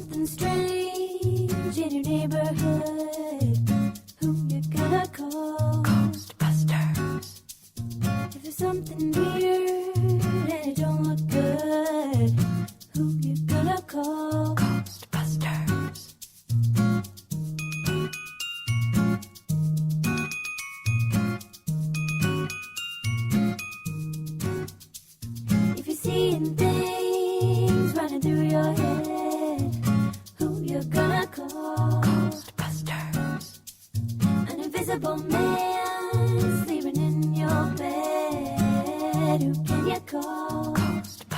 something strange in your neighborhood, who you gonna call? Ghostbusters. If there's something weird and it don't look good, who you gonna call? Ghostbusters. If you're seeing things running through your head, who you gonna call? Ghostbusters. An invisible man sleeping in your bed, who can you call? Ghostbusters.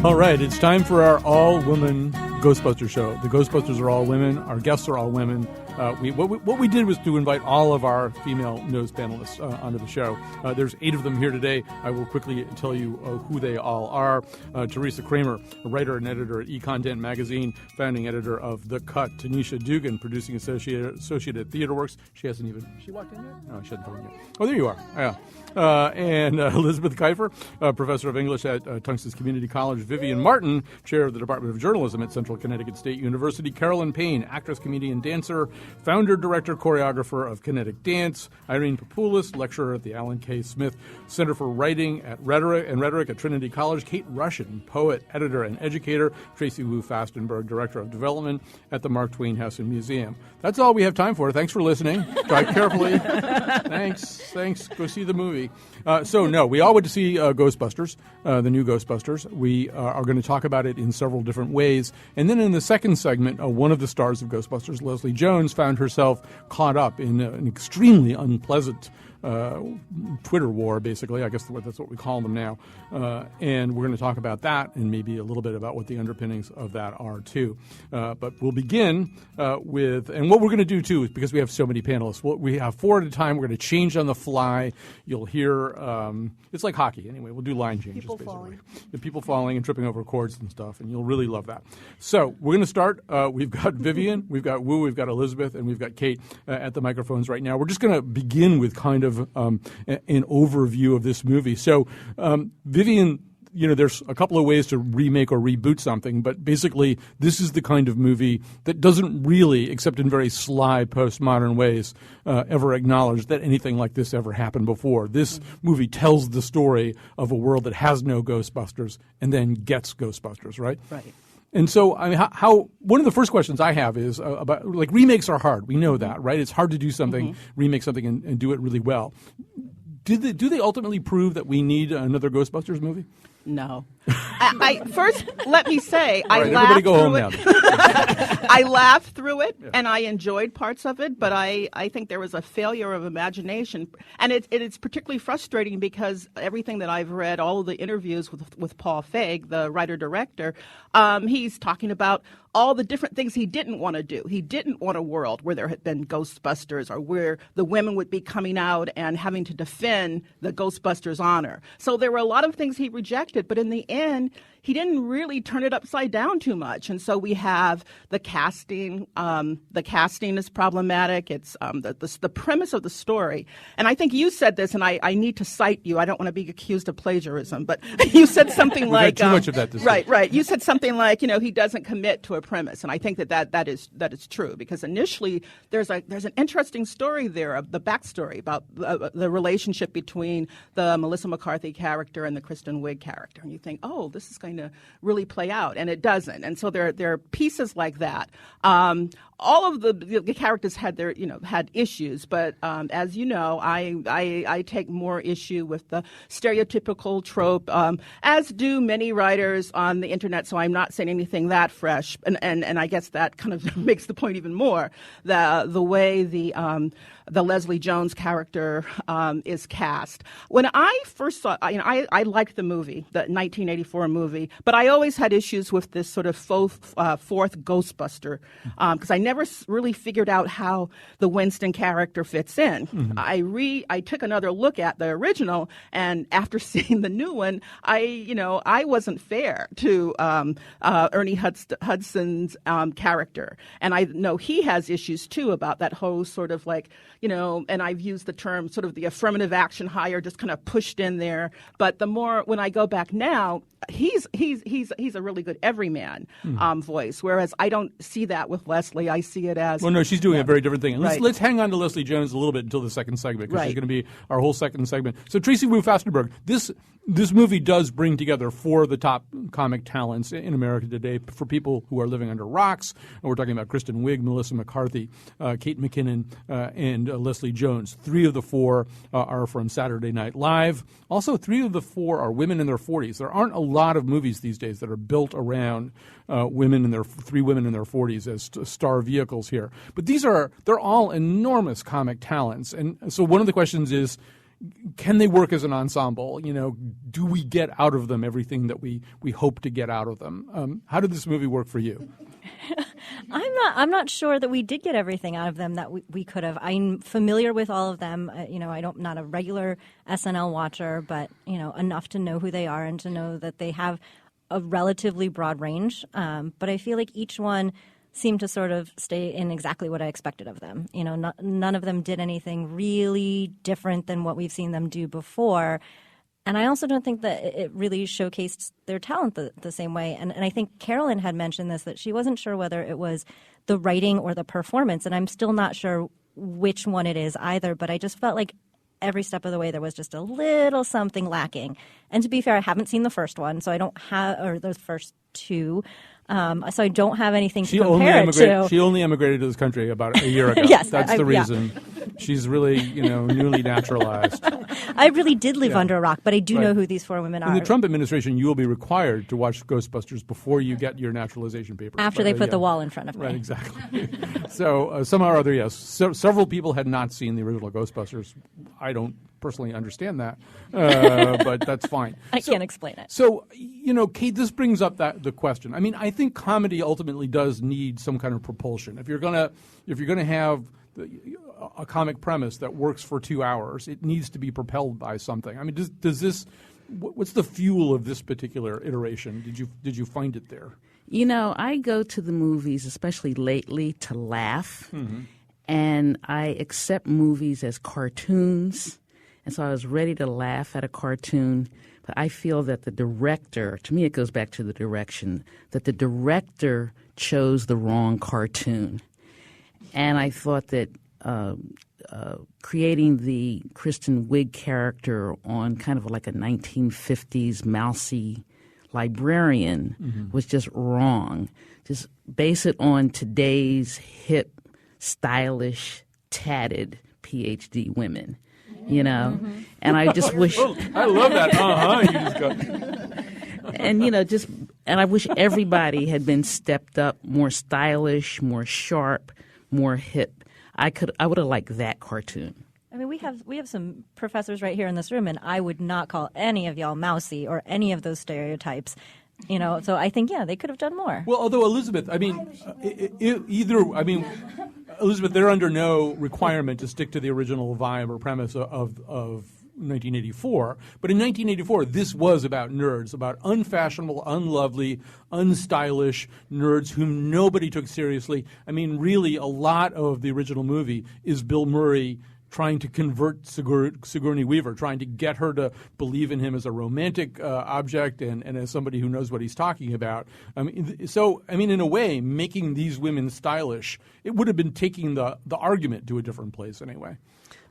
All right, it's time for our all-woman Ghostbusters show. The Ghostbusters are all women. Our guests are all women. What we did was to invite all of our female nose panelists onto the show. There's 8 of them here today. I will quickly tell you who they all are. Teresa Kramer, a writer and editor at eContent Magazine, founding editor of The Cut. Tanisha Dugan, producing associate at TheaterWorks. She walked in yet? No, she hasn't come in yet. Oh, there you are. Yeah. And Elizabeth Kiefer, professor of English at Tungsten's Community College. Vivian Martin, chair of the Department of Journalism at Central Connecticut State University. Carolyn Payne, actress, comedian, dancer, founder, director, choreographer of Kinetic Dance. Irene Papoulis, lecturer at the Alan K. Smith Center for Writing and Rhetoric at Trinity College. Kate Rushin, poet, editor, and educator. Tracy Wu Fastenberg, director of development at the Mark Twain House and Museum. That's all we have time for. Thanks for listening. Drive carefully. Thanks. Go see the movie. We all went to see Ghostbusters, the new Ghostbusters. We are going to talk about it in several different ways. And then in the second segment, one of the stars of Ghostbusters, Leslie Jones, found herself caught up in an extremely unpleasant Twitter war, basically. I guess that's what we call them now. And we're going to talk about that and maybe a little bit about what the underpinnings of that are, too. But we'll begin with, and what we're going to do, too, is because we have so many panelists, we have 4 at a time. We're going to change on the fly. You'll hear, it's like hockey. Anyway, we'll do line changes, people basically. Falling. The people falling and tripping over cords and stuff, and you'll really love that. So we're going to start. We've got Vivian, we've got Wu, we've got Elizabeth, and we've got Kate at the microphones right now. We're just going to begin with kind of an overview of this movie. So, Vivian, there's a couple of ways to remake or reboot something, but basically this is the kind of movie that doesn't really, except in very sly postmodern ways, ever acknowledge that anything like this ever happened before. This movie tells the story of a world that has no Ghostbusters and then gets Ghostbusters, right? Right. And so, I mean, how one of the first questions I have is about, like, remakes are hard. We know that, right? It's hard to do something, remake something, and do it really well. Do they ultimately prove that we need another Ghostbusters movie? No. First, let me say, I right, laughed go through home it. Now. I laughed through it, and I enjoyed parts of it, but I think there was a failure of imagination. And it's particularly frustrating because everything that I've read, all of the interviews with Paul Feig, the writer-director, he's talking about all the different things he didn't want to do. He didn't want a world where there had been Ghostbusters or where the women would be coming out and having to defend the Ghostbusters' honor. So there were a lot of things he rejected, but in the end, he didn't really turn it upside down too much. And so we have the casting. The casting is problematic. It's the premise of the story. And I think you said this, and I need to cite you. I don't want to be accused of plagiarism, but you said something like too much of that this week. Right. You said something like, he doesn't commit to a premise. And I think that is true, because initially there's an interesting story there, of the backstory about the relationship between the Melissa McCarthy character and the Kristen Wiig character. And you think, oh, this is going to really play out, and it doesn't. And so there are pieces like that. All of the characters had had issues, but as you know, I take more issue with the stereotypical trope, as do many writers on the internet. So I'm not saying anything that fresh, and I guess that kind of makes the point even more. The way the Leslie Jones character is cast. When I first saw, I liked the movie, the 1984 movie. agree. But I always had issues with this sort of fourth Ghostbuster because I never really figured out how the Winston character fits in. I took another look at the original, and after seeing the new one, I wasn't fair to Ernie Hudson's character, and I know he has issues too about that whole sort of like, and I've used the term sort of the affirmative action hire just kind of pushed in there. But the more when I go back now, he's a really good everyman voice, whereas I don't see that with Leslie. I see it as no, she's doing a very different thing. Right. Let's hang on to Leslie Jones a little bit until the second segment because she's Right. going to be our whole second segment. So Tracy Wu Fastenberg, this movie does bring together four of the top comic talents in America today for people who are living under rocks. And we're talking about Kristen Wiig, Melissa McCarthy, Kate McKinnon, and Leslie Jones. Three of the four are from Saturday Night Live. Also, three of the four are women in their 40s. There aren't a lot of movies these days that are built around three women in their 40s as star vehicles here. But they're all enormous comic talents. And so one of the questions is, can they work as an ensemble? Do we get out of them everything that we hope to get out of them? How did this movie work for you? I'm not sure that we did get everything out of them that we could have. I'm familiar with all of them. I'm not a regular SNL watcher, but enough to know who they are and to know that they have a relatively broad range. But I feel like each one seemed to sort of stay in exactly what I expected of them. None of them did anything really different than what we've seen them do before. And I also don't think that it really showcased their talent the same way. And I think Carolyn had mentioned this, that she wasn't sure whether it was the writing or the performance. And I'm still not sure which one it is either. But I just felt like every step of the way there was just a little something lacking. And to be fair, I haven't seen the first one, so I don't have – or the first two. So I don't have anything to compare it to. She only emigrated to this country about a year ago. Yes, that's the reason. She's really, newly naturalized. I really did live under a rock, but I do know who these four women are. In the Trump administration, you will be required to watch Ghostbusters before you get your naturalization papers. After they put the wall in front of me. Right, exactly. So somehow or other, yes. Several people had not seen the original Ghostbusters. I don't personally understand that, but that's fine. I can't explain it. So, Kate, this brings up the question. I mean, I think comedy ultimately does need some kind of propulsion. If you're gonna have a comic premise that works for 2 hours, it needs to be propelled by something. I mean, does this? What's the fuel of this particular iteration? Did you find it there? I go to the movies, especially lately, to laugh, and I accept movies as cartoons. And so I was ready to laugh at a cartoon, but I feel that the director, to me it goes back to the direction, that the director chose the wrong cartoon. And I thought that creating the Kristen Wiig character on kind of like a 1950s mousy librarian was just wrong. Just base it on today's hip, stylish, tatted PhD women. And I just wish. I love that. You just got. And I wish everybody had been stepped up, more stylish, more sharp, more hip. I would have liked that cartoon. I mean, we have some professors right here in this room, and I would not call any of y'all mousy or any of those stereotypes. So I think, they could have done more. Well, although Elizabeth, Elizabeth, they're under no requirement to stick to the original vibe or premise of 1984. But in 1984, this was about nerds, about unfashionable, unlovely, unstylish nerds whom nobody took seriously. I mean, really, a lot of the original movie is Bill Murray trying to convert Sigourney Weaver, trying to get her to believe in him as a romantic object and as somebody who knows what he's talking about. In a way, making these women stylish, it would have been taking the argument to a different place anyway.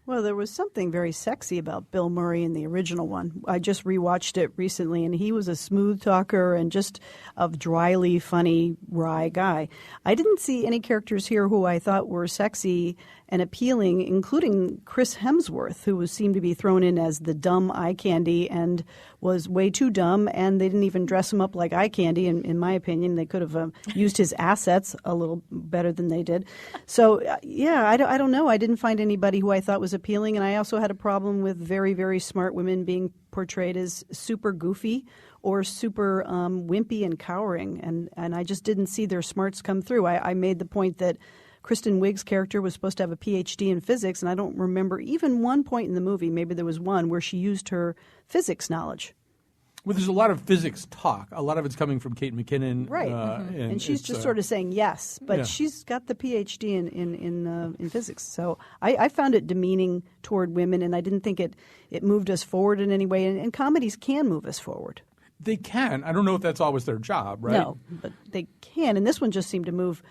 Well, there was something very sexy about Bill Murray in the original one. I just rewatched it recently, and he was a smooth talker and just a dryly funny, wry guy. I didn't see any characters here who I thought were sexy and appealing, including Chris Hemsworth, who seemed to be thrown in as the dumb eye candy and was way too dumb, and they didn't even dress him up like eye candy. In my opinion, they could have used his assets a little better than they did. So I don't know. I didn't find anybody who I thought was appealing, and I also had a problem with very, very smart women being portrayed as super goofy or super wimpy and cowering, and I just didn't see their smarts come through. I made the point that Kristen Wiig's character was supposed to have a PhD in physics, and I don't remember even one point in the movie, maybe there was one, where she used her physics knowledge. Well, there's a lot of physics talk. A lot of it's coming from Kate McKinnon. Right. And she's just sort of saying yes, but she's got the PhD in physics. So I found it demeaning toward women, and I didn't think it moved us forward in any way. And comedies can move us forward. They can. I don't know if that's always their job, right? No, but they can. And this one just seemed to move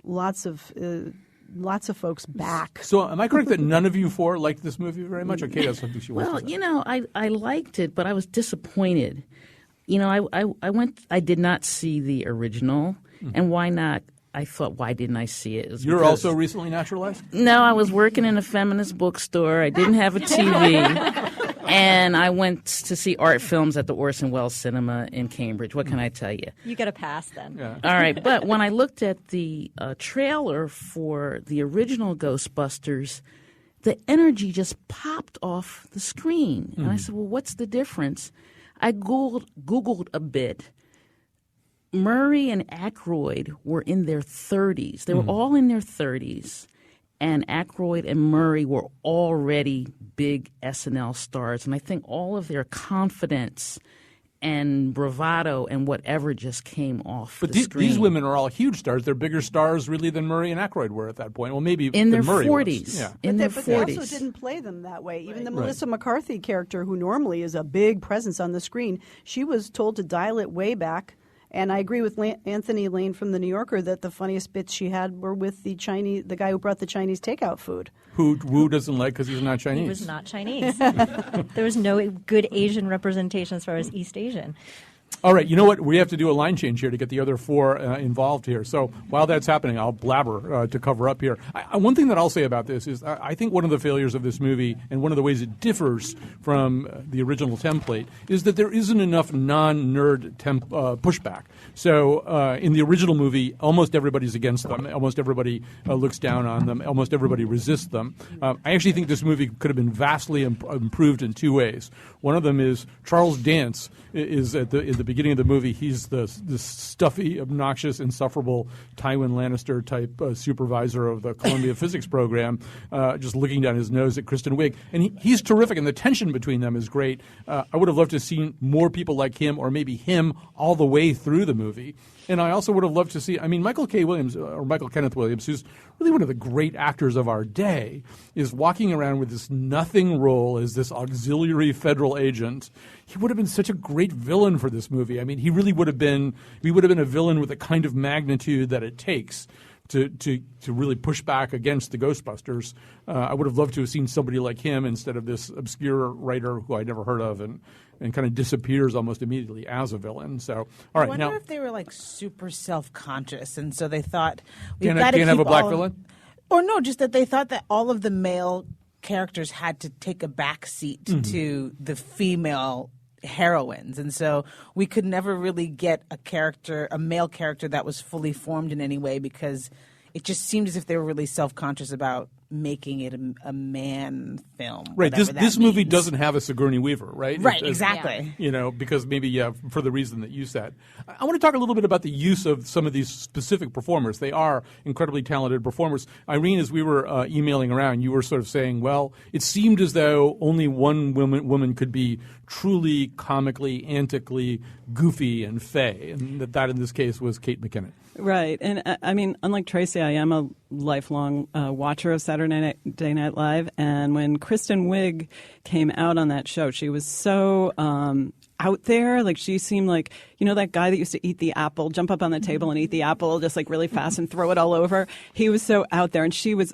lots of folks back. So am I correct that none of you four liked this movie very much? Or Kate has something she wants to say. I liked it, but I was disappointed. I did not see the original, and why not? I thought, why didn't I see it? You're also recently naturalized? No, I was working in a feminist bookstore. I didn't have a TV. And I went to see art films at the Orson Welles Cinema in Cambridge. What can I tell you? You got a pass then. Yeah. All right. But when I looked at the trailer for the original Ghostbusters, the energy just popped off the screen. And I said, well, what's the difference? I Googled a bit. Murray and Aykroyd were in their 30s. They were all in their 30s. And Aykroyd and Murray were already big SNL stars. And I think all of their confidence and bravado and whatever just came off but the screen. These women are all huge stars. They're bigger stars, really, than Murray and Aykroyd were at that point. Well, maybe in their Murray 40s. Was. Yeah. In their But 40s. they also didn't play them that way. Even the Melissa McCarthy character, who normally is a big presence on the screen, she was told to dial it way back. And I agree with Anthony Lane from The New Yorker that the funniest bits she had were with the guy who brought the Chinese takeout food. Who Wu doesn't like because he's not Chinese. He was not Chinese. There was no good Asian representation as far as East Asian. All right, you know what? We have to do a line change here to get the other four involved here. So while that's happening, I'll blabber to cover up here. One thing that I'll say about this is I think one of the failures of this movie and one of the ways it differs from the original template is that there isn't enough non-nerd pushback. So in the original movie, almost everybody's against them. Almost everybody looks down on them. Almost everybody resists them. I actually think this movie could have been vastly improved in two ways. One of them is Charles Dance is at the beginning of the movie. He's this stuffy, obnoxious, insufferable Tywin Lannister type supervisor of the Columbia physics program, just looking down his nose at Kristen Wiig, and he's terrific, and the tension between them is great. I would have loved to have seen more people like him, or maybe him, all the way through the movie. And I also would have loved to see, Michael Kenneth Williams, who's really one of the great actors of our day, is walking around with this nothing role as this auxiliary federal agent. He would have been such a great villain for this movie. He really would have been a villain with the kind of magnitude that it takes to really push back against the Ghostbusters. I would have loved to have seen somebody like him instead of this obscure writer who I'd never heard of and kind of disappears almost immediately as a villain. So, all right, I wonder if they were like super self-conscious, and so they thought can't have a black villain, or no, just that they thought that all of the male characters had to take a back seat to the female heroines, and so we could never really get a male character that was fully formed in any way, because it just seemed as if they were really self-conscious about making it a man film. Right. This movie doesn't have a Sigourney Weaver, right? Right, exactly. Because maybe for the reason that you said. I want to talk a little bit about the use of some of these specific performers. They are incredibly talented performers. Irene, as we were emailing around, you were sort of saying, well, it seemed as though only one woman could be truly comically, antically goofy and fey, and that in this case was Kate McKinnon. Right. And unlike Tracy, I am a lifelong watcher of Saturday Night Live. And when Kristen Wiig came out on that show, she was so out there. Like, she seemed like, that guy that used to eat the apple, jump up on the table and eat the apple just like really fast and throw it all over. He was so out there. And she was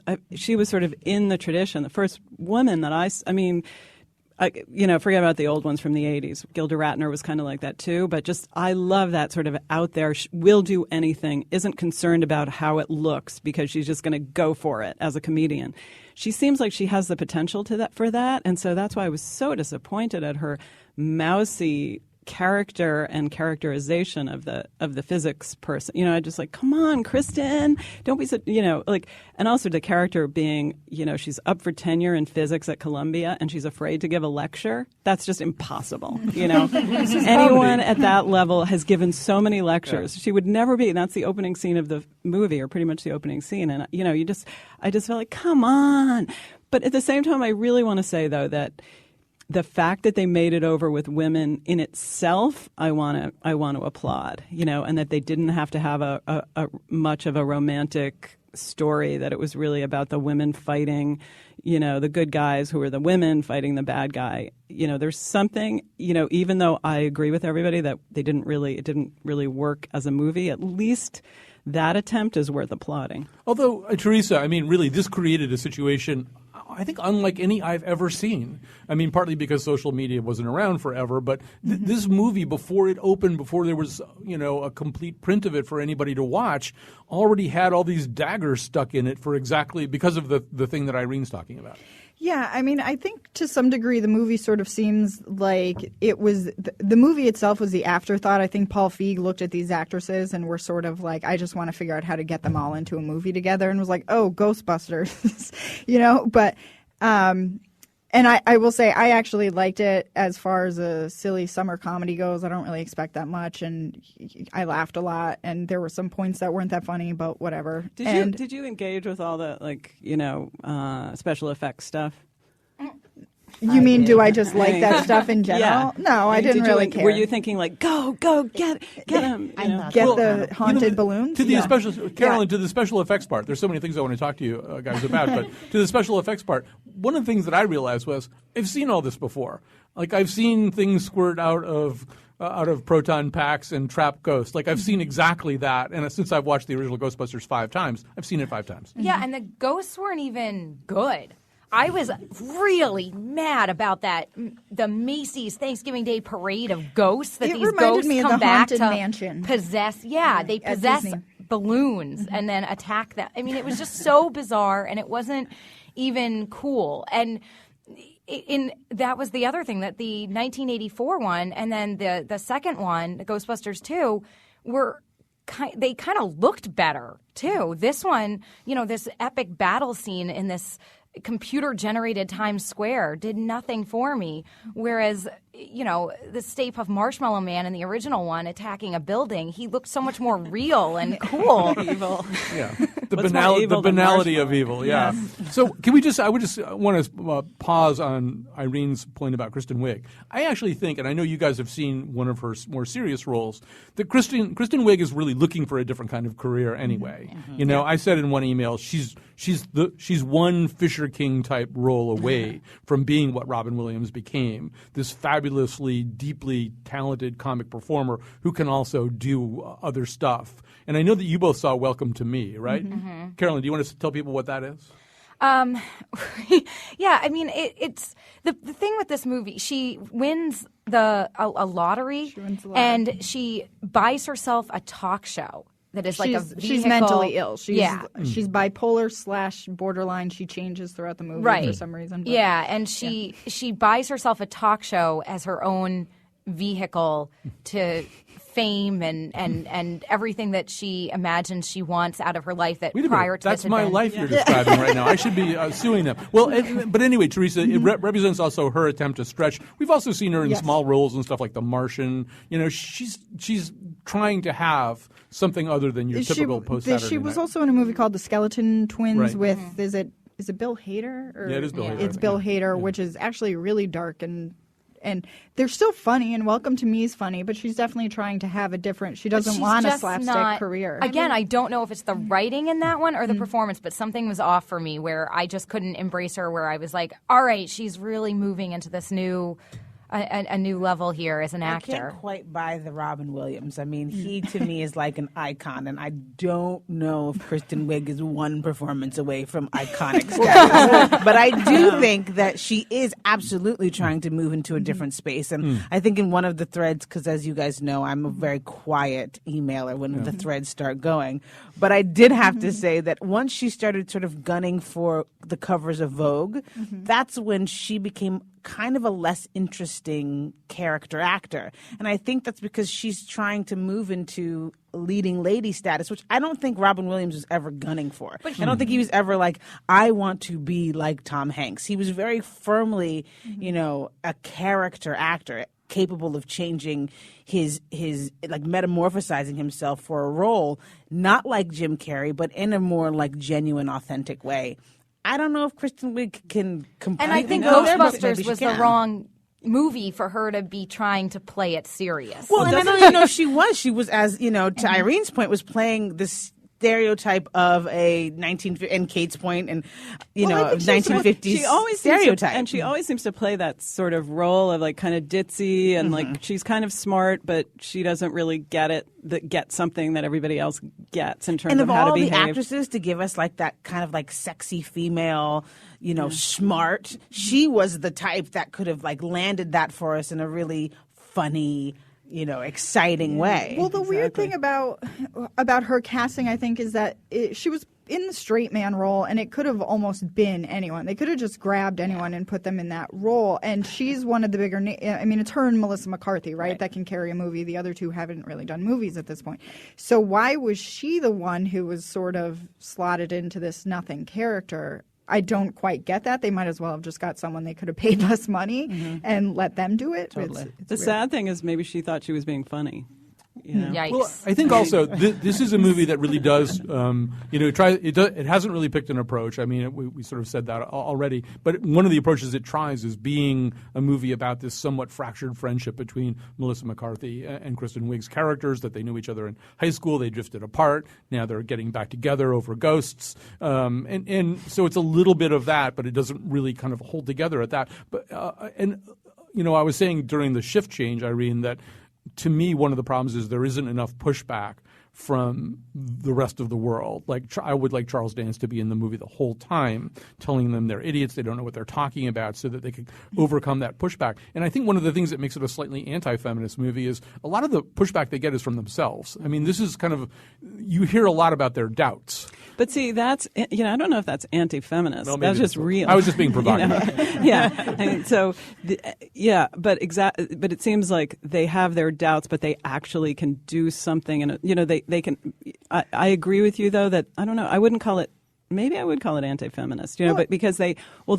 sort of in the tradition. The first woman that forget about the old ones from the 80s. Gilda Radner was kind of like that too, but just I love that sort of out there, will do anything, isn't concerned about how it looks because she's just going to go for it as a comedian. She seems like she has the potential for that, and so that's why I was so disappointed at her mousy character and characterization of the physics person. I just like, come on, Kristen, don't be so, and also the character being, she's up for tenure in physics at Columbia and she's afraid to give a lecture. That's just impossible. Anyone at that level has given so many lectures. Yeah. She would never be. And that's the opening scene of the movie, or pretty much the opening scene. And I just felt like, come on. But at the same time, I really want to say though that the fact that they made it over with women in itself, I want to applaud, and that they didn't have to have a much of a romantic story, that it was really about the women fighting, the good guys who were the women fighting the bad guy. There's something, even though I agree with everybody that it didn't really work as a movie, at least that attempt is worth applauding. Although, Teresa, really, this created a situation I think unlike any I've ever seen. Partly because social media wasn't around forever, but this movie, before it opened, before there was, a complete print of it for anybody to watch, already had all these daggers stuck in it because of the thing that Irene's talking about. Yeah, I think to some degree the movie sort of seems like it was the movie itself was the afterthought. I think Paul Feig looked at these actresses and were sort of like, I just want to figure out how to get them all into a movie together, and was like, oh, Ghostbusters, But and I will say I actually liked it as far as a silly summer comedy goes. I don't really expect that much, and I laughed a lot. And there were some points that weren't that funny, but whatever. Did you engage with all the special effects stuff? You mean, do I just like that stuff in general? Yeah. No, I didn't really care. Were you thinking like, go, get him? Get the haunted balloons? To the Carolyn, to the special effects part, there's so many things I want to talk to you guys about, but to the special effects part, one of the things that I realized was I've seen all this before. Like I've seen things squirt out of proton packs and trap ghosts. Like I've seen exactly that, and since I've watched the original Ghostbusters 5 times, I've seen it 5 times. Yeah, and the ghosts weren't even good. I was really mad about that. The Macy's Thanksgiving Day parade of ghosts that these ghosts me come of the back Haunted to Mansion. possess. Yeah, they possess balloons and then attack them. It was just so bizarre, and it wasn't even cool. And that was the other thing, that the 1984 one and then the second one, Ghostbusters 2, they kind of looked better too. This one, this epic battle scene in this computer-generated Times Square did nothing for me, whereas the Stay Puft Marshmallow Man in the original one attacking a building, he looked so much more real and cool. Evil. Yeah, the banality of evil. Yeah. Yes. So I would just want to pause on Irene's point about Kristen Wiig. I actually think, and I know you guys have seen one of her more serious roles, that Kristen Wiig is really looking for a different kind of career anyway. Mm-hmm. I said in one email, she's one Fisher King type role away from being what Robin Williams became, this fabulously, deeply talented comic performer who can also do other stuff. And I know that you both saw Welcome to Me, right? Mm-hmm. Carolyn, do you want to tell people what that is? Yeah, it's the thing with this movie. She wins a lottery, and she buys herself a talk show. That is like a vehicle. She's mentally ill. She's bipolar / borderline. She changes throughout the movie for some reason. But, yeah, and she buys herself a talk show as her own vehicle to fame and everything that she imagines she wants out of her life that prior to this had been. That's my life you're describing right now. I should be suing them. Well, but anyway, Teresa, it represents also her attempt to stretch. We've also seen her in small roles and stuff like The Martian. She's trying to have something other than your typical post-Saturday night. She was also in a movie called The Skeleton Twins with, is it Bill Hader? Yeah, it is Bill Hader. It's Bill Hader, which is actually really dark and they're still funny, and Welcome to Me is funny, but she's definitely trying to have a different. She doesn't want a slapstick career. Again, I don't know if it's the writing in that one or the performance, but something was off for me where I just couldn't embrace her. Where I was like, all right, she's really moving into this new a new level here as an I actor. can't quite buy the Robin Williams. I mean, he to me is like an icon, and I don't know if Kristen Wiig is one performance away from iconic status. But I do think that she is absolutely trying to move into a different space. And I think in one of the threads, because as you guys know, I'm a very quiet emailer when the threads start going. But I did have to say that once she started sort of gunning for the covers of Vogue, that's when she became kind of a less interesting character actor. And I think that's because she's trying to move into leading lady status, which I don't think Robin Williams was ever gunning for. I don't think he was ever like, I want to be like Tom Hanks. He was very firmly, you know, a character actor, capable of changing his like metamorphosizing himself for a role, not like Jim Carrey, but in a more like genuine, authentic way. I don't know if Kristen Wiig can completely. And I think go there, but maybe Ghostbusters she was the can. wrong movie for her to be trying to play it serious. Well, and I don't even know if she was. She was, as you know, to Irene's point, was playing this stereotype of a 1950 and Kate's point, and you know, 1950s she always stereotype. and she always seems to play that sort of role of like kind of ditzy and like she's kind of smart, but she doesn't really get it. That get something that everybody else gets in terms and of of how all to the behave. actresses to give us like that kind of like sexy female, you know, smart, she was the type that could have like landed that for us in a really funny, you know, exciting way. Well, the weird thing about her casting, I think, is that she was in the straight man role, and it could have almost been anyone. They could have just grabbed anyone and put them in that role. And she's one of the bigger. I mean, it's her and Melissa McCarthy, right? That can carry a movie. The other two haven't really done movies at this point. So why was she the one who was sort of slotted into this nothing character? I don't quite get that. They might as well have just got someone they could have paid less money and let them do it. Totally. It's The weird. sad thing is maybe she thought she was being funny. You know? Yikes. Well, I think also this is a movie that really does, it hasn't really picked an approach. I mean, we sort of said that already. But one of the approaches it tries is being a movie about this somewhat fractured friendship between Melissa McCarthy and Kristen Wiig's characters, that they knew each other in high school. They drifted apart. Now they're getting back together over ghosts. And so it's a little bit of that, but it doesn't really kind of hold together at that. But I was saying during the shift change, Irene, that to me, one of the problems is there isn't enough pushback from the rest of the world. Like, I would like Charles Dance to be in the movie the whole time, telling them they're idiots, they don't know what they're talking about, so that they could overcome that pushback. And I think one of the things that makes it a slightly anti-feminist movie is a lot of the pushback they get is from themselves. I mean, this is kind of, you hear a lot about their doubts. But see, that's, I don't know if that's anti-feminist. Well, maybe that's just real. I was just being provocative. Yeah. And so, but it seems like they have their doubts, but they actually can do something. And, they can, I agree with you, though, that, I don't know, I wouldn't call it, maybe I would call it anti-feminist, but because the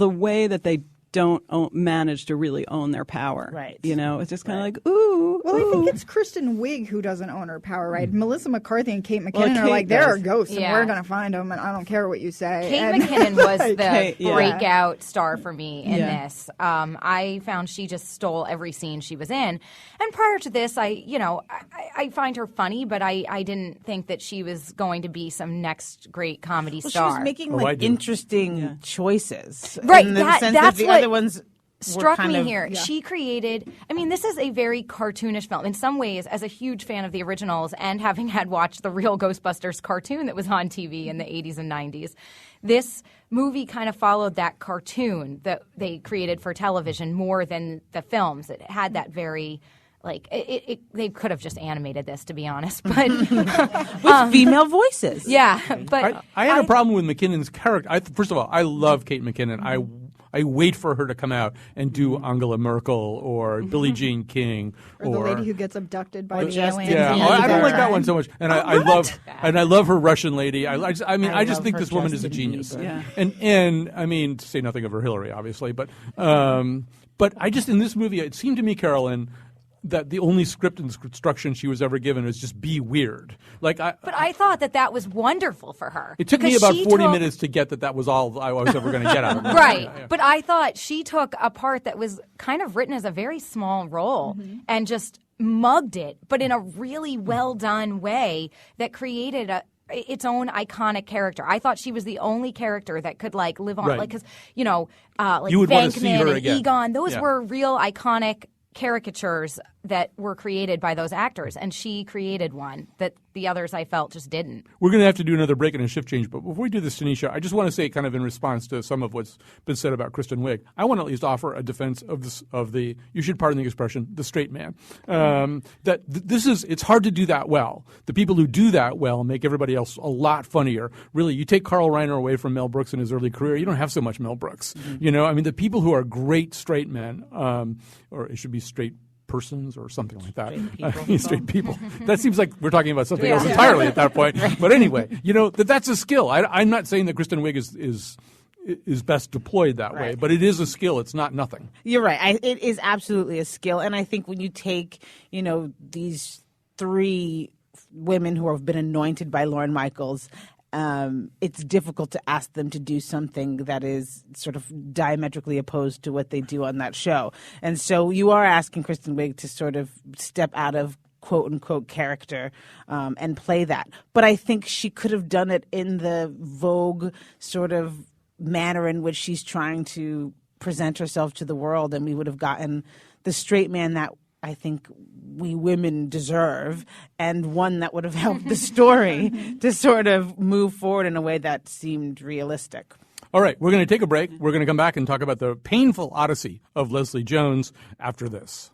way that they don't manage to really own their power. Right. It's just kind of like, ooh. Well, ooh. I think it's Kristen Wiig who doesn't own her power, right? Melissa McCarthy and Kate McKinnon are Kate like, there does. are ghosts, and Yeah. we're going to find them, and I don't care what you say. Kate And- McKinnon was the Kate, yeah. breakout star for me in Yeah. this. I found she just stole every scene she was in. And prior to this, I find her funny, but I didn't think that she was going to be some next great comedy Well, star. she was making Oh, I like do. interesting choices, Right, In the that- sense that's that the what other ones struck kind me of, here. She created, this is a very cartoonish film. In some ways, as a huge fan of the originals and having had watched the real Ghostbusters cartoon that was on TV in the 80s and 90s, this movie kind of followed that cartoon that they created for television more than the films. It had that very... they could have just animated this, to be honest, but with female voices. yeah. But I had a problem with McKinnon's character. First of all, I love Kate McKinnon. I wait for her to come out and do Angela Merkel or Billie Jean King or the lady who gets abducted by the just- aliens. Yeah, in I don't the like that time. one so much, and I love her Russian lady. I just love think her this woman is a Justin genius. Bieber. Yeah. And I mean, to say nothing of her Hillary, obviously, but I just, in this movie, it seemed to me, Carolyn, that the only script instruction she was ever given was just be weird. But I thought that was wonderful for her. It took me because about she 40 took- minutes to get that was all I was ever going to get out of it. Right. Yeah. But I thought she took a part that was kind of written as a very small role and just mugged it, but in a really well done way that created its own iconic character. I thought she was the only character that could live on, Right. because You would wanna see Venkman her and again. Egon, those Yeah. were real iconic caricatures that were created by those actors, and she created one that the others I felt just didn't. We're going to have to do another break and a shift change, but before we do this, Tanisha, I just want to say, kind of in response to some of what's been said about Kristen Wiig, I want to at least offer a defense of the you should pardon the expression, the straight man. It's hard to do that well. The people who do that well make everybody else a lot funnier. Really, you take Carl Reiner away from Mel Brooks in his early career, you don't have so much Mel Brooks. The people who are great straight men, or it should be straight persons or something like that. Straight people. That seems like we're talking about something else entirely at that point. But anyway, that's a skill. I'm not saying that Kristen Wiig is best deployed that way, but it is a skill. It's not nothing. You're right. It is absolutely a skill. And I think when you take, these three women who have been anointed by Lorne Michaels, it's difficult to ask them to do something that is sort of diametrically opposed to what they do on that show. And so you are asking Kristen Wiig to sort of step out of quote-unquote character and play that. But I think she could have done it in the Vogue sort of manner in which she's trying to present herself to the world, and we would have gotten the straight man that I think we women deserve, and one that would have helped the story to sort of move forward in a way that seemed realistic. All right, we're going to take a break. We're going to come back and talk about the painful odyssey of Leslie Jones after this.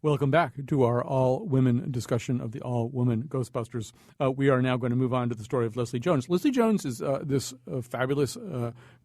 Welcome back to our all-women discussion of the all-woman Ghostbusters. We are now going to move on to the story of Leslie Jones. Leslie Jones is this fabulous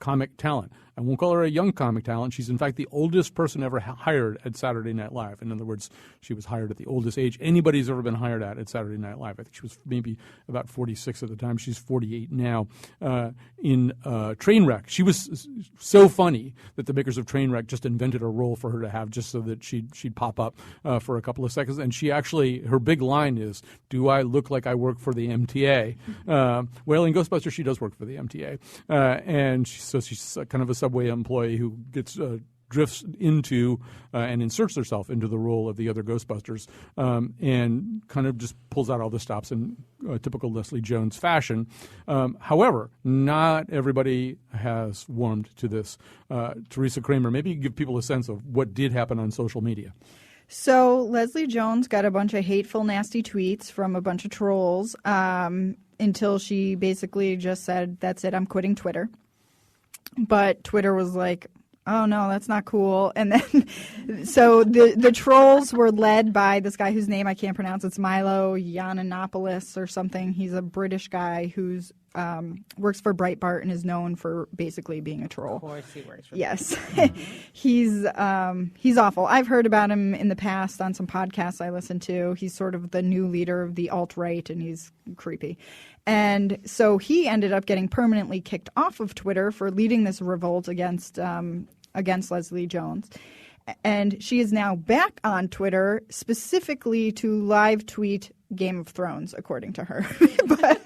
comic talent. I won't call her a young comic talent. She's, in fact, the oldest person ever hired at Saturday Night Live. In other words, she was hired at the oldest age anybody's ever been hired at Saturday Night Live. I think she was maybe about 46 at the time. She's 48 now. In Trainwreck, she was so funny that the makers of Trainwreck just invented a role for her to have just so that she'd pop up for a couple of seconds. And she actually, her big line is, "Do I look like I work for the MTA?" Well, in Ghostbusters, she does work for the MTA. And she's kind of a subway employee who gets drifts into and inserts herself into the role of the other Ghostbusters, and kind of just pulls out all the stops in typical Leslie Jones fashion. However, not everybody has warmed to this. Teresa Kramer, maybe you give people a sense of what did happen on social media. So Leslie Jones got a bunch of hateful, nasty tweets from a bunch of trolls until she basically just said, "That's it, I'm quitting Twitter." But Twitter was like, "Oh no, that's not cool." And then, so the trolls were led by this guy whose name I can't pronounce. It's Milo Yiannopoulos or something. He's a British guy who's works for Breitbart and is known for basically being a troll. Of course, he works for Yes, he's awful. I've heard about him in the past on some podcasts I listen to. He's sort of the new leader of the alt-right, and he's creepy. And so he ended up getting permanently kicked off of Twitter for leading this revolt against Leslie Jones. And she is now back on Twitter specifically to live tweet Game of Thrones, according to her. But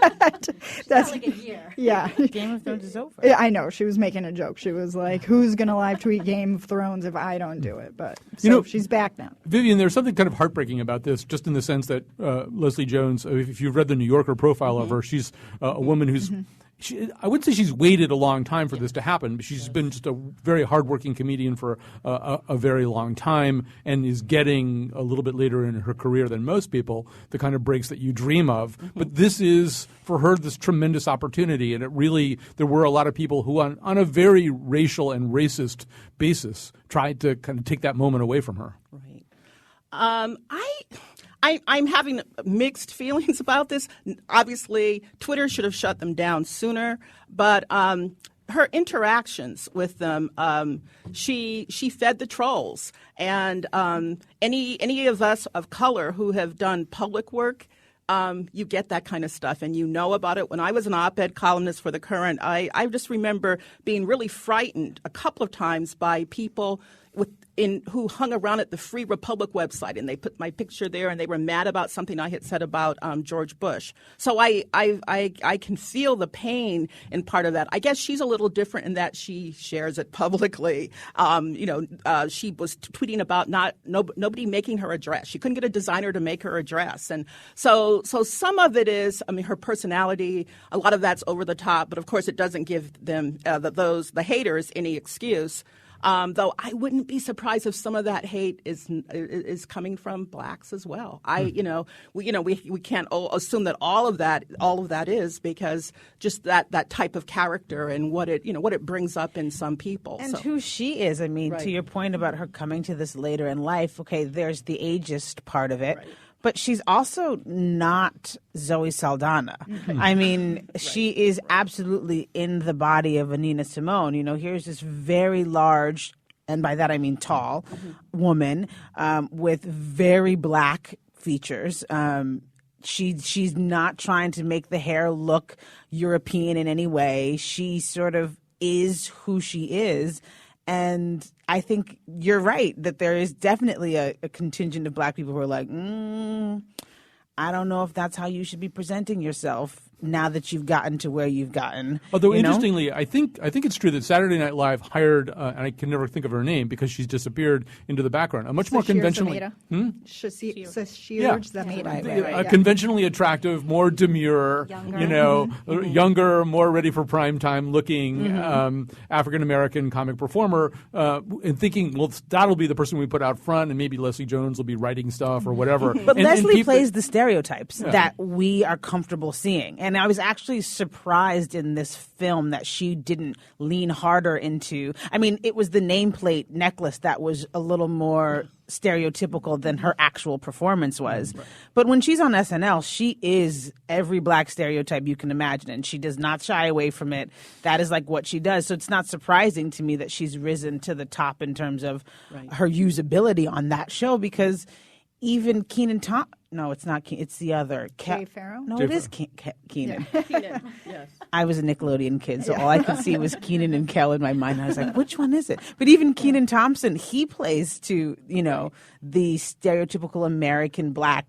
that's like a year. Yeah. Game of Thrones is over. I know. She was making a joke. She was like, "Who's going to live tweet Game of Thrones if I don't do it?" But so she's back now. Vivian, there's something kind of heartbreaking about this, just in the sense that Leslie Jones, if you've read the New Yorker profile of her, she's a woman who's I wouldn't say she's waited a long time for this to happen, but she's been just a very hardworking comedian for a very long time, and is getting a little bit later in her career than most people the kind of breaks that you dream of. But this is, for her, this tremendous opportunity, and there were a lot of people who, on a very racial and racist basis, tried to kind of take that moment away from her. Right. I'm having mixed feelings about this. Obviously, Twitter should have shut them down sooner, but her interactions with them, she fed the trolls. And any of us of color who have done public work, you get that kind of stuff, and you know about it. When I was an op-ed columnist for The Current, I just remember being really frightened a couple of times by people, who hung around at the Free Republic website, and they put my picture there, and they were mad about something I had said about George Bush. So I can feel the pain in part of that. I guess she's a little different in that she shares it publicly. She was tweeting about nobody making her a dress. She couldn't get a designer to make her a dress, and so some of it is, her personality. A lot of that's over the top, but of course it doesn't give them the haters any excuse. Though I wouldn't be surprised if some of that hate is coming from blacks as well. We can't assume that all of that is, because just that type of character and what it brings up in some people. And who she is. Right. To your point about her coming to this later in life, okay, there's the ageist part of it. Right. But she's also not Zoe Saldana. She is absolutely in the body of a Nina Simone. Here's this very large, and by that I mean tall, woman with very black features. She's not trying to make the hair look European in any way. She sort of is who she is. And I think you're right that there is definitely a contingent of black people who are like, I don't know if that's how you should be presenting yourself now that you've gotten to where you've gotten. Although interestingly, I think it's true that Saturday Night Live hired, and I can never think of her name because she's disappeared into the background, a much more conventionally conventionally attractive, more demure, younger, more ready for prime time looking African American comic performer, and thinking, well, that'll be the person we put out front, and maybe Leslie Jones will be writing stuff or whatever. But Leslie plays the stereotypes that we are comfortable seeing. And I was actually surprised in this film that she didn't lean harder into. It was the nameplate necklace that was a little more stereotypical than her actual performance was. Right. But when she's on SNL, she is every black stereotype you can imagine, and she does not shy away from it. That is like what she does. So it's not surprising to me that she's risen to the top in terms of her usability on that show, because even Keenan No, it's not. It's the other. Jay Farrow? No, Jay it is Keenan. Yeah. Keenan, yes. I was a Nickelodeon kid, so all I could see was Keenan and Kel in my mind. I was like, which one is it? But even Kenan Thompson, he plays to, the stereotypical American black,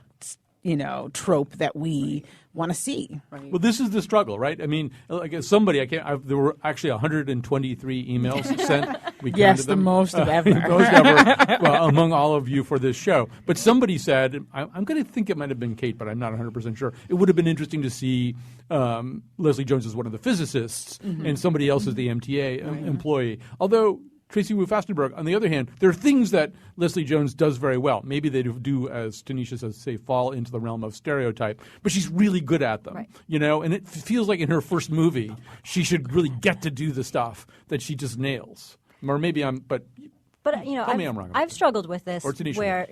trope that we want to see. Right. Well, this is the struggle, right? There were actually 123 emails sent. We yes, the most of ever. Most ever among all of you for this show. But somebody said, I'm going to think it might have been Kate, but I'm not 100% sure. It would have been interesting to see Leslie Jones as one of the physicists and somebody else as the MTA employee. Although Tracy Wu Fastenberg, on the other hand, there are things that Leslie Jones does very well. Maybe they do, as Tanisha says, say, fall into the realm of stereotype, but she's really good at them, and it feels like in her first movie, she should really get to do the stuff that she just nails. Or maybe I'm wrong. I've struggled with this where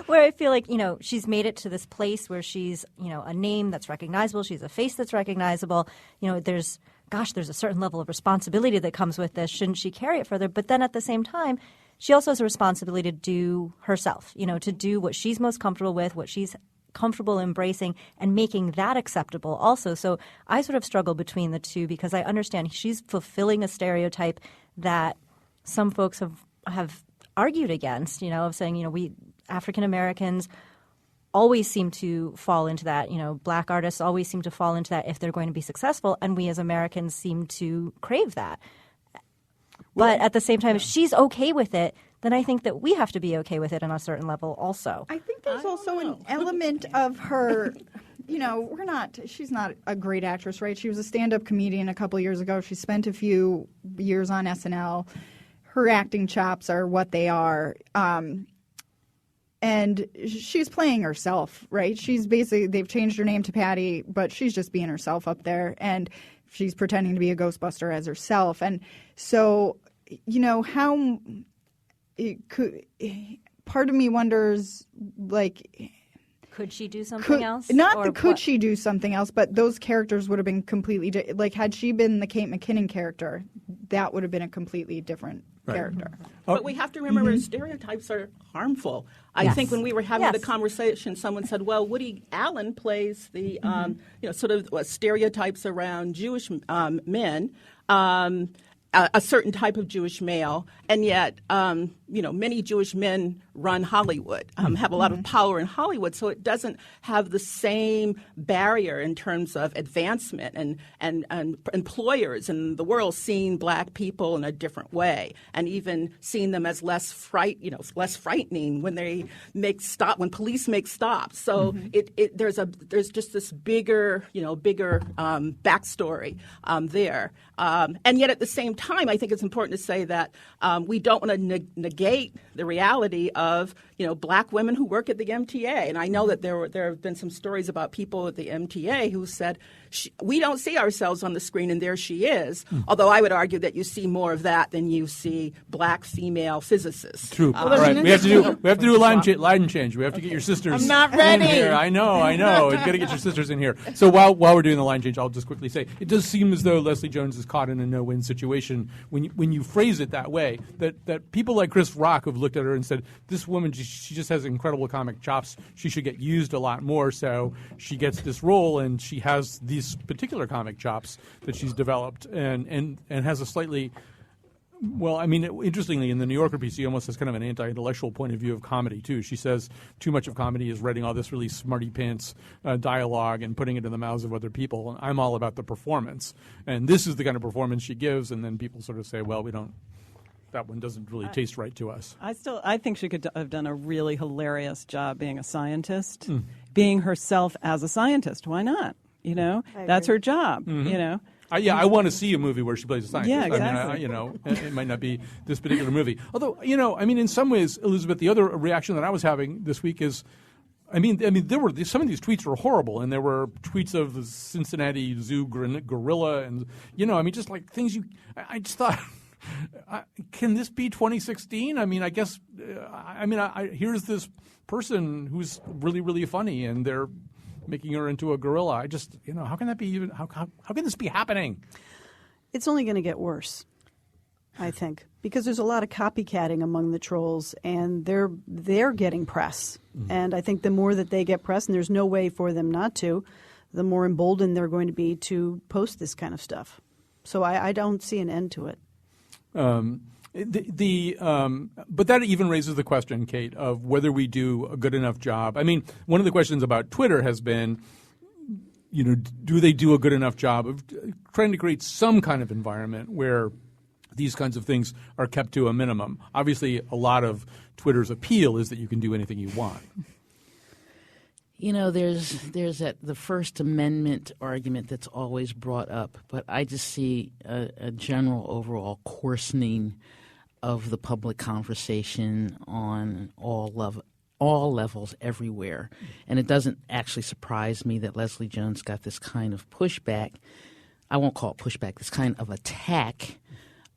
I feel like, she's made it to this place where she's, a name that's recognizable. She's a face that's recognizable. There's a certain level of responsibility that comes with this. Shouldn't she carry it further? But then at the same time, she also has a responsibility to do herself, to do what she's most comfortable with, what she's comfortable embracing, and making that acceptable also. So I sort of struggle between the two, because I understand she's fulfilling a stereotype that some folks have argued against, of saying, we African Americans always seem to fall into that. Black artists always seem to fall into that if they're going to be successful, and we as Americans seem to crave that. But at the same time, if she's okay with it, then I think that we have to be okay with it on a certain level also. I think there's also an element of her, she's not a great actress, right? She was a stand-up comedian a couple years ago. She spent a few years on SNL. Her acting chops are what they are. And she's playing herself, right? They've changed her name to Patty, but she's just being herself up there. And she's pretending to be a Ghostbuster as herself. And so, how it could, part of me wonders, could she do something else? Could she do something else, but those characters would have been completely had she been the Kate McKinnon character, that would have been a completely different character. But we have to remember stereotypes are harmul. I think when we were having the conversation, someone said, well, Woody Allen plays the sort of stereotypes around Jewish men. a certain type of Jewish male, and yet, many Jewish men run Hollywood, have a lot of power in Hollywood, so it doesn't have the same barrier in terms of advancement and employers in the world seeing black people in a different way, and even seeing them as less frightening when they when police make stops. So there's just this bigger backstory there, and yet at the same time, I think it's important to say that we don't want to negate the reality of black women who work at the MTA. And I know that there have been some stories about people at the MTA who said, we don't see ourselves on the screen, and there she is. Although I would argue that you see more of that than you see black female physicists. True. All right, we have to do a line change. We have to get your sisters. I'm not ready. In here. I know. We've got to get your sisters in here. So while we're doing the line change, I'll just quickly say it does seem as though Leslie Jones is caught in a no-win situation when you phrase it that way. That people like Chris Rock have looked at her and said, this woman, she just has incredible comic chops. She should get used a lot more. So she gets this role, and she has these particular comic chops that she's developed, and has a slightly. Well, I mean, interestingly, in the New Yorker piece, she almost has kind of an anti-intellectual point of view of comedy, too. She says too much of comedy is writing all this really smarty-pants dialogue and putting it in the mouths of other people. And I'm all about the performance. And this is the kind of performance she gives, and then people sort of say, well, that one doesn't really taste right to us. I think she could have done a really hilarious job being a scientist, being herself as a scientist. Why not? That's her job, I want to see a movie where she plays a scientist. Yeah, exactly. I mean, it might not be this particular movie. Although, in some ways, Elizabeth, the other reaction that I was having this week is, there were some of these tweets were horrible, and there were tweets of the Cincinnati Zoo gorilla, and just like things I just thought. Can this be 2016? I guess. Here's this person who's really, really funny, and they're making her into a gorilla. I just, how can that be even? How can this be happening? It's only going to get worse, I think, because there's a lot of copycatting among the trolls, and they're getting press. And I think the more that they get press, and there's no way for them not to, the more emboldened they're going to be to post this kind of stuff. So I don't see an end to it. But that even raises the question, Kate, of whether we do a good enough job. One of the questions about Twitter has been, do they do a good enough job of trying to create some kind of environment where these kinds of things are kept to a minimum? Obviously, a lot of Twitter's appeal is that you can do anything you want. There's the First Amendment argument that's always brought up, but I just see a general overall coarsening of the public conversation on all levels everywhere. And it doesn't actually surprise me that Leslie Jones got this kind of pushback. I won't call it pushback, this kind of attack.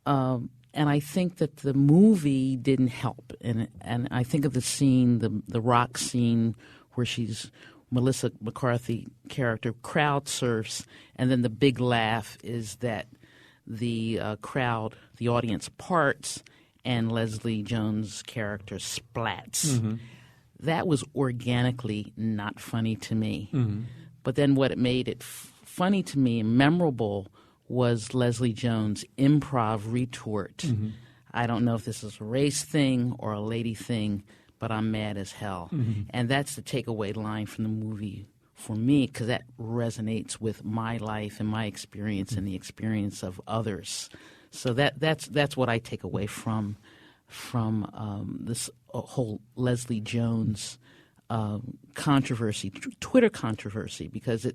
And I think that the movie didn't help. And I think of the scene, the rock scene, where she's Melissa McCarthy character crowd surfs, and then the big laugh is that the the audience parts, and Leslie Jones' character splats. Mm-hmm. That was organically not funny to me. Mm-hmm. But then what made it funny to me and memorable was Leslie Jones' improv retort. Mm-hmm. I don't know if this is a race thing or a lady thing, but I'm mad as hell. Mm-hmm. And that's the takeaway line from the movie for me, because that resonates with my life and my experience and the experience of others. So that's what I take away from this whole Leslie Jones controversy, Twitter controversy, because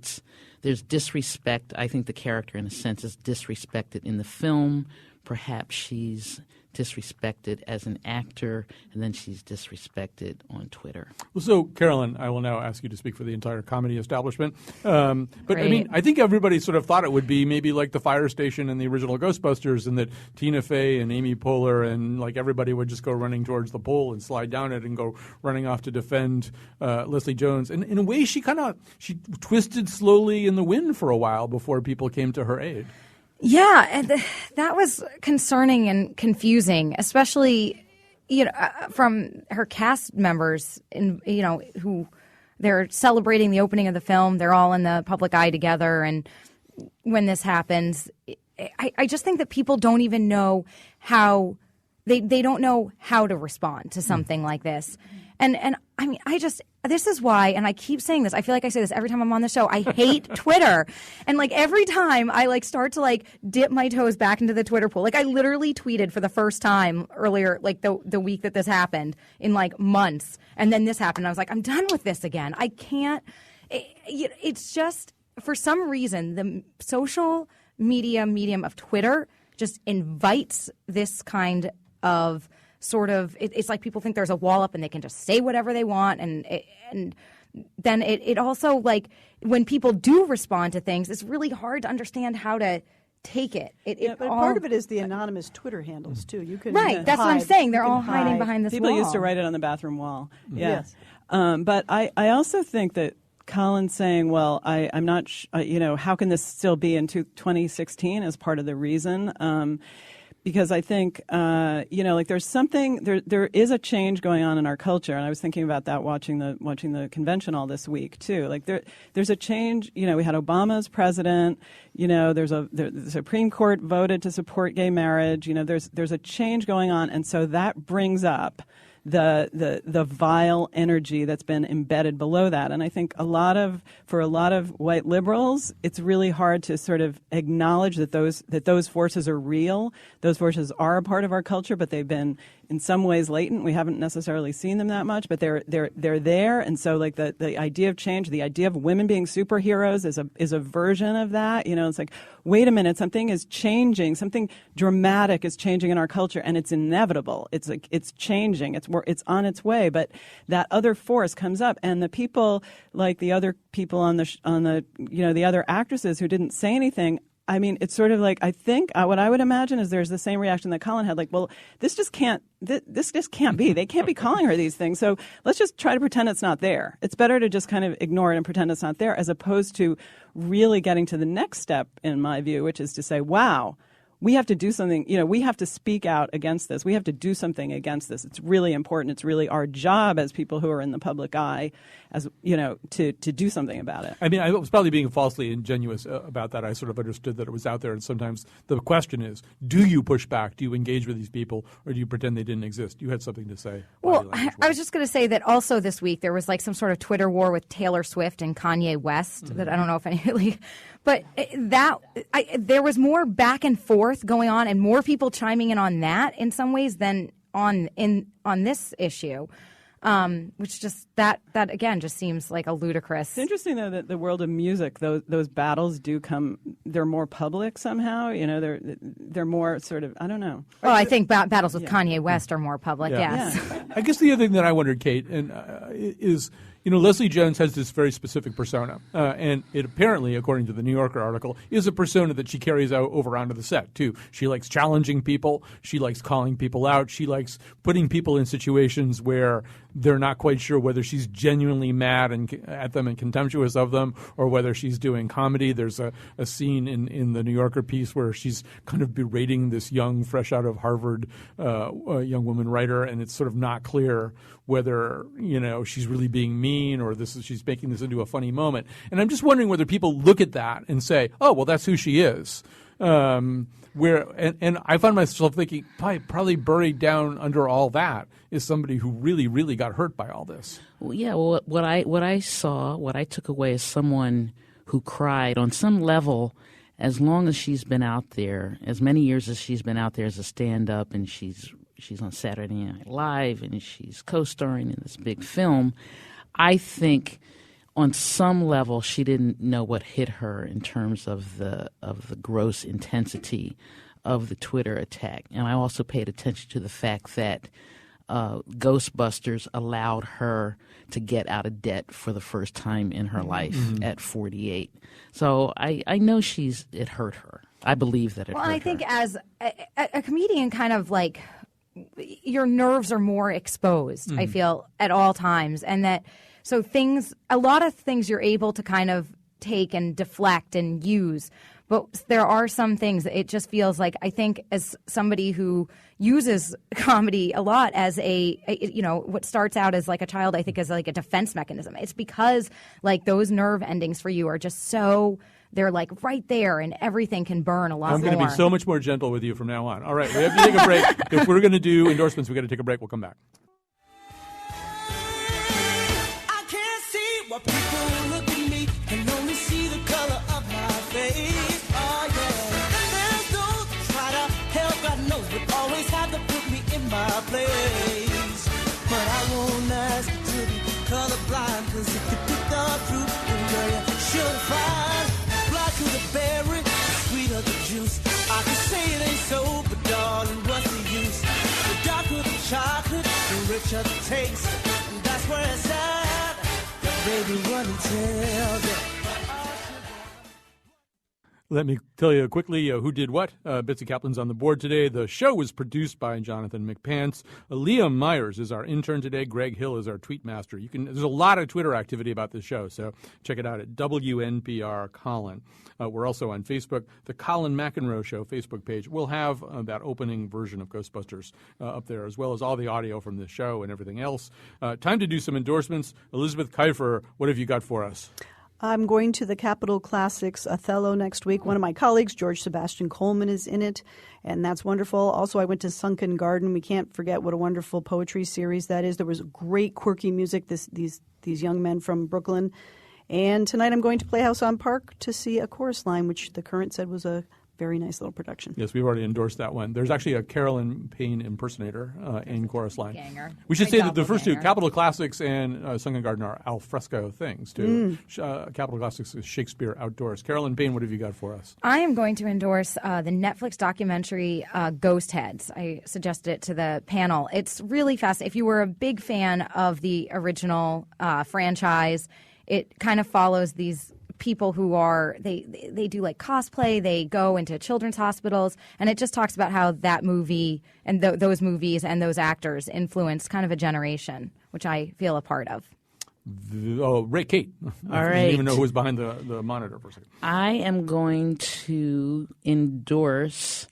there's disrespect. I think the character, in a sense, is disrespected in the film. Perhaps she's disrespected as an actor, and then she's disrespected on Twitter. Well, so, Carolyn, I will now ask you to speak for the entire comedy establishment. But, I mean, I think everybody sort of thought it would be maybe like the fire station in the original Ghostbusters, and that Tina Fey and Amy Poehler and, like, everybody would just go running towards the pole and slide down it and go running off to defend Leslie Jones. And in a way, she twisted slowly in the wind for a while before people came to her aid. Yeah, and that was concerning and confusing, especially, from her cast members, who they're celebrating the opening of the film. They're all in the public eye together, and when this happens, I just think that people don't even know how they don't know how to respond to something like this. And I mean, this is why, and I keep saying this, I feel like I say this every time I'm on the show, I hate Twitter. And like every time I like start to like dip my toes back into the Twitter pool, like I literally tweeted for the first time earlier, like the week that this happened, in like months. And then this happened. I was like, I'm done with this again. I can't, it's just, for some reason, the social media medium of Twitter just invites this kind of sort of, it's like people think there's a wall up and they can just say whatever they want, and then it also, like, when people do respond to things, it's really hard to understand how to take it. But part of it is the anonymous Twitter handles too. You can right. That's what I'm saying. They're all hiding behind this People wall. used to write it on the bathroom wall. Yeah. Yes. But I also think that Colin's saying, well, I'm not, how can this still be in 2016 as part of the reason? Because I think, like there's something, there is a change going on in our culture. And I was thinking about that watching the convention all this week too. Like there's a change, we had Obama as president, the Supreme Court voted to support gay marriage. There's a change going on. And so that brings up the vile energy that's been embedded below that. And I think for a lot of white liberals, it's really hard to sort of acknowledge that those forces are real. Those forces are a part of our culture, but they've been in some ways latent. We haven't necessarily seen them that much, but they're there. And so like the idea of change, the idea of women being superheroes is a version of that. It's like, wait a minute, something is changing, something dramatic is changing in our culture, and it's inevitable. It's like it's changing. It's on its way, but that other force comes up, and the people, like the other people on the the other actresses who didn't say anything. I mean, it's sort of like, I think what I would imagine is there's the same reaction that Colin had, like, well, this just can't be. They can't be calling her these things. So let's just try to pretend it's not there. It's better to just kind of ignore it and pretend it's not there, as opposed to really getting to the next step, in my view, which is to say, wow, we have to do something, we have to speak out against this. We have to do something against this. It's really important. It's really our job as people who are in the public eye, as to do something about it. I mean, I was probably being falsely ingenuous about that. I sort of understood that it was out there, and sometimes the question is, do you push back? Do you engage with these people, or do you pretend they didn't exist? You had something to say. Well, I was just going to say that also this week there was like some sort of Twitter war with Taylor Swift and Kanye West that I don't know if any but there was more back and forth going on, and more people chiming in on that in some ways than on this issue. Which just that again just seems like a ludicrous. It's interesting though that the world of music, those battles do come. They're more public somehow. They're more sort of, I don't know. Well, I think battles with Kanye West are more public. Yeah. Yes. Yeah. I guess the other thing that I wondered, Kate, is. Leslie Jones has this very specific persona, and it apparently, according to the New Yorker article, is a persona that she carries over onto the set, too. She likes challenging people. She likes calling people out. She likes putting people in situations where they're not quite sure whether she's genuinely mad at them and contemptuous of them, or whether she's doing comedy. There's a scene in the New Yorker piece where she's kind of berating this young, fresh out of Harvard young woman writer, and it's sort of not clear whether she's really being mean or she's making this into a funny moment. And I'm just wondering whether people look at that and say, "Oh, well, that's who she is." And I find myself thinking, probably buried down under all that is somebody who really, really got hurt by all this. Well, yeah. Well, what I took away is someone who cried on some level. As long as she's been out there, as many years as she's been out there as a stand-up, and she's on Saturday Night Live, and she's co-starring in this big film, I think on some level she didn't know what hit her in terms of the gross intensity of the Twitter attack. And I also paid attention to the fact that Ghostbusters allowed her to get out of debt for the first time in her life at 48. So I know it hurt her. I believe that it hurt her. Well, I think as a comedian, kind of like your nerves are more exposed, I feel, at all times. And that, so a lot of things you're able to kind of take and deflect and use. But there are some things that it just feels like, I think, as somebody who uses comedy a lot as what starts out as like a child, I think, as like a defense mechanism. It's because like those nerve endings for you are just so they're like right there, and everything can burn a lot I'm more. going to be so much more gentle with you from now on. All right, we have to take a break. If we're going to do endorsements, we got to take a break. We'll come back. I can't see what people look at me and only see the color of my face. Oh yeah. And there's those who try to help, God knows, but always have to put me in my place. But I won't ask you to be colorblind, 'cause if you pick the fruit, then girl, you should find. Blind to the berry, sweet of the juice. I can say it ain't so, but darling, what's the use? The darker the chocolate, the richer the taste. And that's where it's at. Baby, run and tell them. Let me tell you quickly who did what. Bitsy Kaplan's on the board today. The show was produced by Jonathan McPants. Liam Myers is our intern today. Greg Hill is our tweet master. There's a lot of Twitter activity about this show, so check it out at WNPR Colin. We're also on Facebook. The Colin McEnroe Show Facebook page will have that opening version of Ghostbusters up there, as well as all the audio from the show and everything else. Time to do some endorsements. Elizabeth Kiefer, what have you got for us? I'm going to the Capitol Classics Othello next week. One of my colleagues, George Sebastian Coleman, is in it, and that's wonderful. Also, I went to Sunken Garden. We can't forget what a wonderful poetry series that is. There was great, quirky music, these young men from Brooklyn. And tonight I'm going to Playhouse on Park to see A Chorus Line, which the Current said was a very nice little production. Yes, we've already endorsed that one. There's actually a Carolyn Payne impersonator in Chorus Line. Ganger. We should Great say that the first two, doppelganger. Capitol Classics and Sunken Garden, are al fresco things, too. Capitol Classics is Shakespeare outdoors. Carolyn Payne, what have you got for us? I am going to endorse the Netflix documentary Ghost Heads. I suggested it to the panel. It's really fast. If you were a big fan of the original franchise, it kind of follows these people who are they do like cosplay. They go into children's hospitals, and it just talks about how that movie and those movies and those actors influenced kind of a generation, which I feel a part of. Ray Kate. All I right. didn't even know who was behind the monitor for a second. I am going to endorse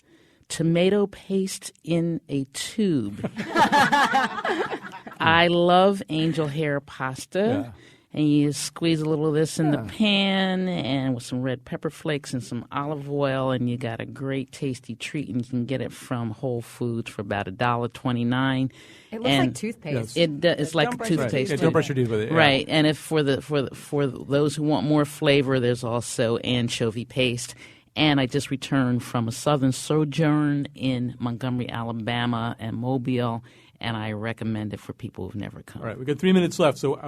tomato paste in a tube. I love angel hair pasta. Yeah. And you squeeze a little of this in the pan and with some red pepper flakes and some olive oil, and you got a great tasty treat. And you can get it from Whole Foods for about $1.29. It looks like toothpaste. It's like a toothpaste. Yeah, don't brush your teeth with it. Yeah. Right, and if for those who want more flavor, there's also anchovy paste. And I just returned from a southern sojourn in Montgomery, Alabama, and Mobile, and I recommend it for people who've never come. All right, we've got 3 minutes left. So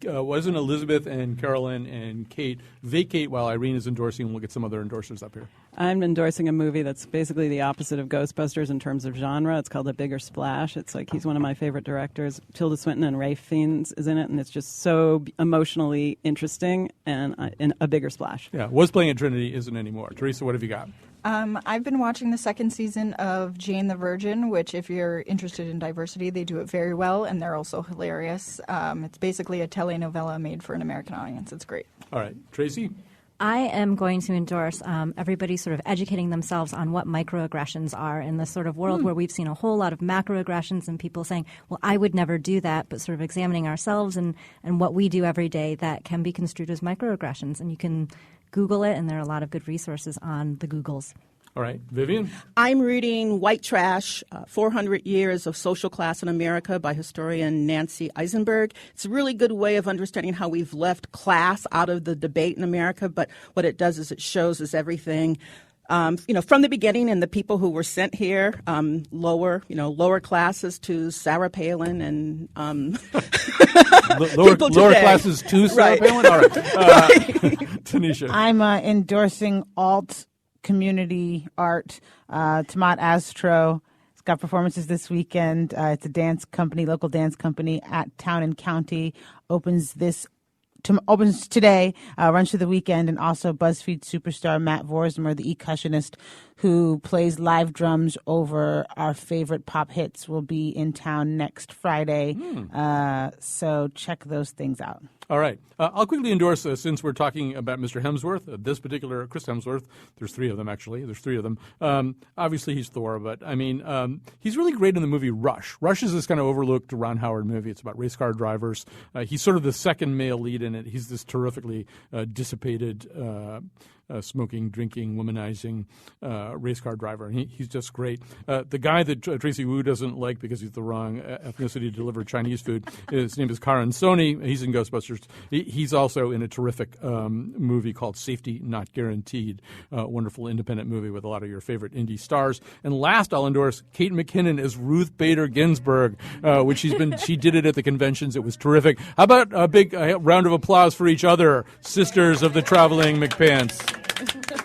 wasn't Elizabeth and Carolyn and Kate vacate while Irene is endorsing, and we'll get some other endorsers up here. I'm endorsing a movie that's basically the opposite of Ghostbusters in terms of genre. It's called A Bigger Splash. It's like he's one of my favorite directors. Tilda Swinton and Ralph Fiennes is in it, and it's just so emotionally interesting, and in A Bigger Splash. Yeah, was playing at Trinity, isn't anymore. Teresa, what have you got? I've been watching the second season of Jane the Virgin, which, if you're interested in diversity, they do it very well, and they're also hilarious. It's basically a telenovela made for an American audience. It's great. All right, Tracy? I am going to endorse everybody sort of educating themselves on what microaggressions are in this sort of world where we've seen a whole lot of macroaggressions and people saying, well, I would never do that, but sort of examining ourselves and what we do every day that can be construed as microaggressions. And you can Google it, and there are a lot of good resources on the Googles. All right, Vivian? I'm reading White Trash, 400 Years of Social Class in America by historian Nancy Eisenberg. It's a really good way of understanding how we've left class out of the debate in America, but what it does is it shows us everything from the beginning and the people who were sent here, lower classes to Sarah Palin and lower today. classes to Sarah Right. Palin? All right. Tanisha? I'm endorsing alt community art. Tomat Astro. It's got performances this weekend. It's a dance company, local dance company at Town and County. Opens today, runs through the weekend, and also BuzzFeed superstar Matt Vorsmer, the percussionist who plays live drums over our favorite pop hits, will be in town next Friday. So check those things out. All right. I'll quickly endorse, since we're talking about Mr. Hemsworth, this particular Chris Hemsworth. There's three of them, actually. There's three of them. Obviously, he's Thor, but, he's really great in the movie Rush. Rush is this kind of overlooked Ron Howard movie. It's about race car drivers. He's sort of the second male lead in it. He's this terrifically dissipated smoking, drinking, womanizing race car driver. And he's just great. The guy that Tracy Wu doesn't like because he's the wrong ethnicity to deliver Chinese food, his name is Karan Soni. He's in Ghostbusters. He's also in a terrific movie called Safety Not Guaranteed, a wonderful independent movie with a lot of your favorite indie stars. And last, I'll endorse Kate McKinnon as Ruth Bader Ginsburg, which she did it at the conventions. It was terrific. How about a big round of applause for each other, sisters of the traveling McPants?